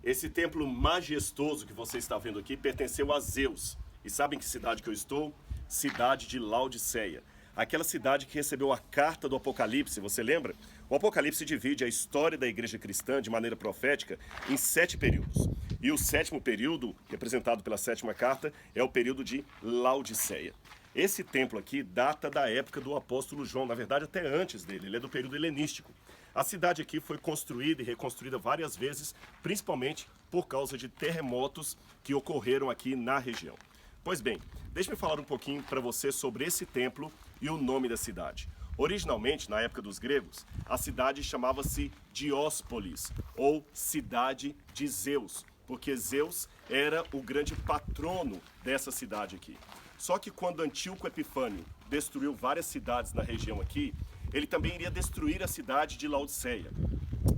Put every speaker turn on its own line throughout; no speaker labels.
Esse templo majestoso que você está vendo aqui pertenceu a Zeus. E sabem que cidade que eu estou? Cidade de Laodiceia. Aquela cidade que recebeu a carta do Apocalipse, você lembra? O Apocalipse divide a história da igreja cristã de maneira profética em 7 períodos. E o 7º período, representado pela 7ª carta, é o período de Laodiceia. Esse templo aqui data da época do apóstolo João, na verdade até antes dele, ele é do período helenístico. A cidade aqui foi construída e reconstruída várias vezes, principalmente por causa de terremotos que ocorreram aqui na região. Pois bem, deixe-me falar um pouquinho para você sobre esse templo e o nome da cidade. Originalmente, na época dos gregos, a cidade chamava-se Dióspolis, ou Cidade de Zeus, porque Zeus era o grande patrono dessa cidade aqui. Só que quando Antíoco Epifânio destruiu várias cidades na região aqui, ele também iria destruir a cidade de Laodiceia.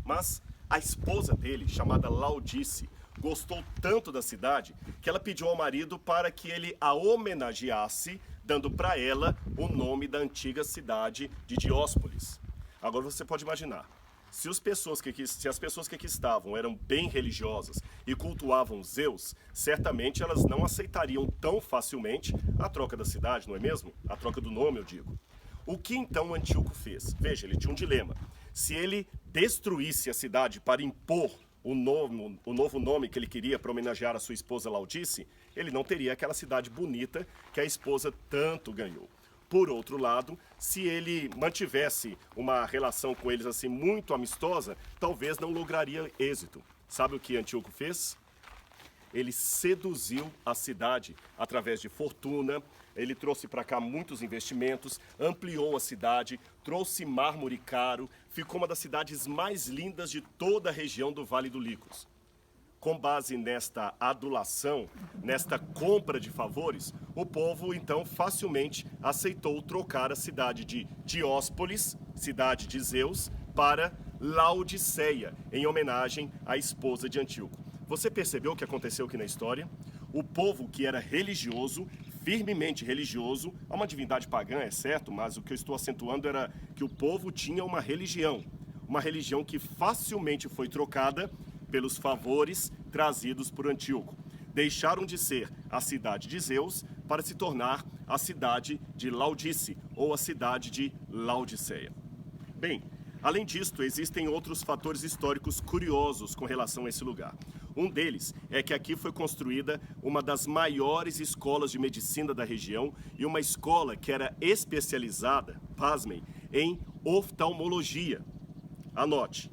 Mas a esposa dele, chamada Laodice, gostou tanto da cidade que ela pediu ao marido para que ele a homenageasse, dando para ela o nome da antiga cidade de Dióspolis. Agora você pode imaginar, se as pessoas que aqui estavam eram bem religiosas e cultuavam Zeus, certamente elas não aceitariam tão facilmente a troca da cidade, não é mesmo? A troca do nome, eu digo. O que então Antíoco fez? Veja, ele tinha um dilema. Se ele destruísse a cidade para impor o novo nome que ele queria para homenagear a sua esposa Laodice, ele não teria aquela cidade bonita que a esposa tanto ganhou. Por outro lado, se ele mantivesse uma relação com eles assim muito amistosa, talvez não lograria êxito. Sabe o que Antíoco fez? Ele seduziu a cidade através de fortuna, ele trouxe para cá muitos investimentos, ampliou a cidade, trouxe mármore caro, ficou uma das cidades mais lindas de toda a região do Vale do Licos. Com base nesta adulação, nesta compra de favores, o povo então facilmente aceitou trocar a cidade de Dióspolis, cidade de Zeus, para Laodiceia, em homenagem à esposa de Antíoco. Você percebeu o que aconteceu aqui na história? O povo que era religioso, firmemente religioso, a uma divindade pagã, é certo, mas o que eu estou acentuando era que o povo tinha uma religião que facilmente foi trocada pelos favores trazidos por Antíoco. Deixaram de ser a cidade de Zeus para se tornar a cidade de Laodice, ou a cidade de Laodiceia. Bem, além disto, existem outros fatores históricos curiosos com relação a esse lugar. Um deles é que aqui foi construída uma das maiores escolas de medicina da região e uma escola que era especializada, pasmem, em oftalmologia. Anote,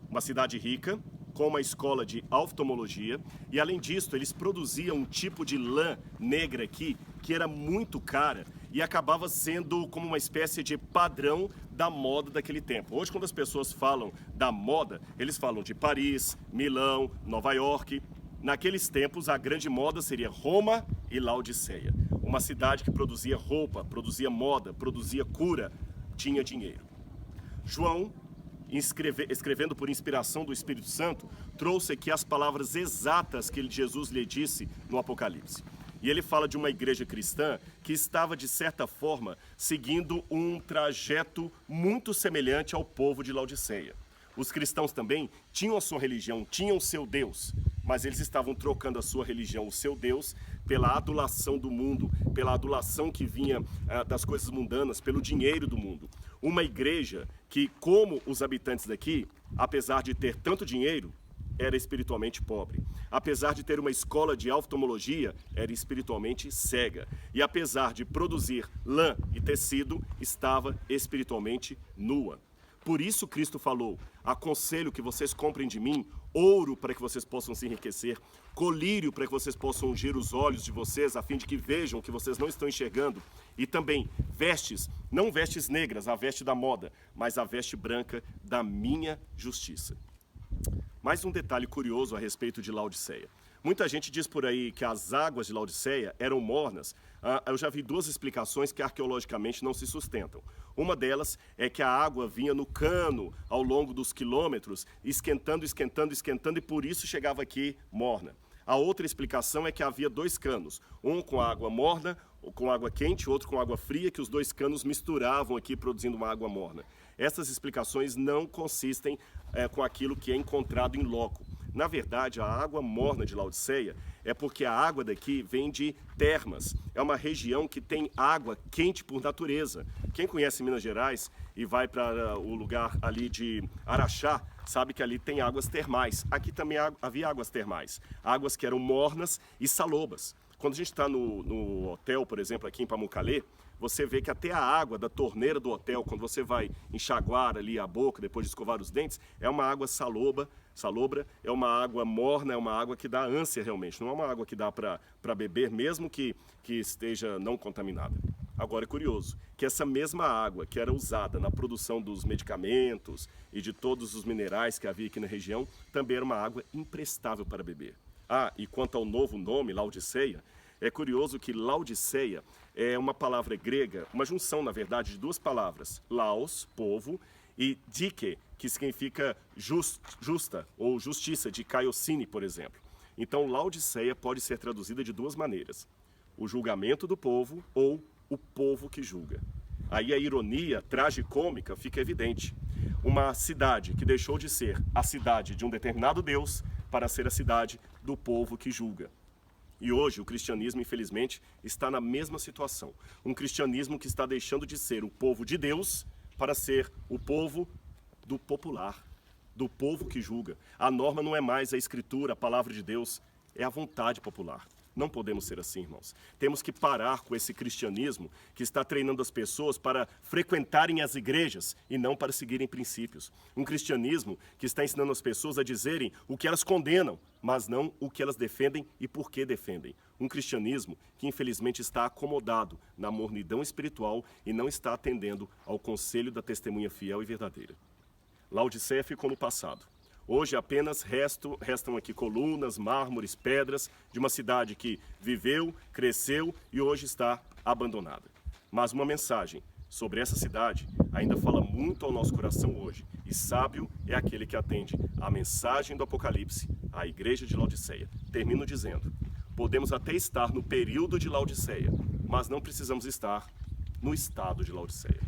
uma cidade rica, com uma escola de oftalmologia, e além disso, eles produziam um tipo de lã negra aqui, que era muito cara e acabava sendo como uma espécie de padrão da moda daquele tempo. Hoje, quando as pessoas falam da moda, eles falam de Paris, Milão, Nova York. Naqueles tempos, a grande moda seria Roma e Laodiceia. Uma cidade que produzia roupa, produzia moda, produzia cura, tinha dinheiro. João, escrevendo por inspiração do Espírito Santo, trouxe aqui as palavras exatas que Jesus lhe disse no Apocalipse. E ele fala de uma igreja cristã que estava, de certa forma, seguindo um trajeto muito semelhante ao povo de Laodiceia. Os cristãos também tinham a sua religião, tinham o seu Deus, mas eles estavam trocando a sua religião, o seu Deus, pela adulação do mundo, pela adulação que vinha das coisas mundanas, pelo dinheiro do mundo. Uma igreja que, como os habitantes daqui, apesar de ter tanto dinheiro, era espiritualmente pobre. Apesar de ter uma escola de oftalmologia, era espiritualmente cega. E apesar de produzir lã e tecido, estava espiritualmente nua. Por isso Cristo falou: aconselho que vocês comprem de mim ouro para que vocês possam se enriquecer, colírio para que vocês possam ungir os olhos de vocês, a fim de que vejam que vocês não estão enxergando, e também vestes, não vestes negras, a veste da moda, mas a veste branca da minha justiça. Mais um detalhe curioso a respeito de Laodiceia. Muita gente diz por aí que as águas de Laodiceia eram mornas. Eu já vi 2 explicações que arqueologicamente não se sustentam. Uma delas é que a água vinha no cano ao longo dos quilômetros, esquentando, e por isso chegava aqui morna. A outra explicação é que havia 2 canos, um com água morna, com água quente, outro com água fria, que os 2 canos misturavam aqui, produzindo uma água morna. Essas explicações não consistem com aquilo que é encontrado em loco. Na verdade, a água morna de Laodiceia é porque a água daqui vem de termas. É uma região que tem água quente por natureza. Quem conhece Minas Gerais e vai para o lugar ali de Araxá, sabe que ali tem águas termais. Aqui também havia águas termais, águas que eram mornas e salobas. Quando a gente está no hotel, por exemplo, aqui em Pamukkale, você vê que até a água da torneira do hotel, quando você vai enxaguar ali a boca, depois de escovar os dentes, é uma água salobra, é uma água morna, é uma água que dá ânsia realmente. Não é uma água que dá para beber, mesmo que esteja não contaminada. Agora é curioso que essa mesma água que era usada na produção dos medicamentos e de todos os minerais que havia aqui na região, também era uma água imprestável para beber. Ah, e quanto ao novo nome, Laodiceia, é curioso que Laodiceia é uma palavra grega, uma junção, na verdade, de duas palavras, laos, povo, e dike, que significa justa ou justiça, de Kaiosine, por exemplo. Então, Laodiceia pode ser traduzida de duas maneiras: o julgamento do povo ou o povo que julga. Aí a ironia tragicômica fica evidente. Uma cidade que deixou de ser a cidade de um determinado Deus para ser a cidade do povo que julga. E hoje o cristianismo, infelizmente, está na mesma situação. Um cristianismo que está deixando de ser o povo de Deus para ser o povo do popular, do povo que julga. A norma não é mais a escritura, a palavra de Deus, é a vontade popular. Não podemos ser assim, irmãos. Temos que parar com esse cristianismo que está treinando as pessoas para frequentarem as igrejas e não para seguirem princípios. Um cristianismo que está ensinando as pessoas a dizerem o que elas condenam, mas não o que elas defendem e por que defendem. Um cristianismo que infelizmente está acomodado na mornidão espiritual e não está atendendo ao conselho da testemunha fiel e verdadeira. Laodiceia ficou no passado. Hoje apenas restam aqui colunas, mármores, pedras de uma cidade que viveu, cresceu e hoje está abandonada. Mas uma mensagem sobre essa cidade ainda fala muito ao nosso coração hoje. E sábio é aquele que atende à mensagem do Apocalipse à igreja de Laodiceia. Termino dizendo: podemos até estar no período de Laodiceia, mas não precisamos estar no estado de Laodiceia.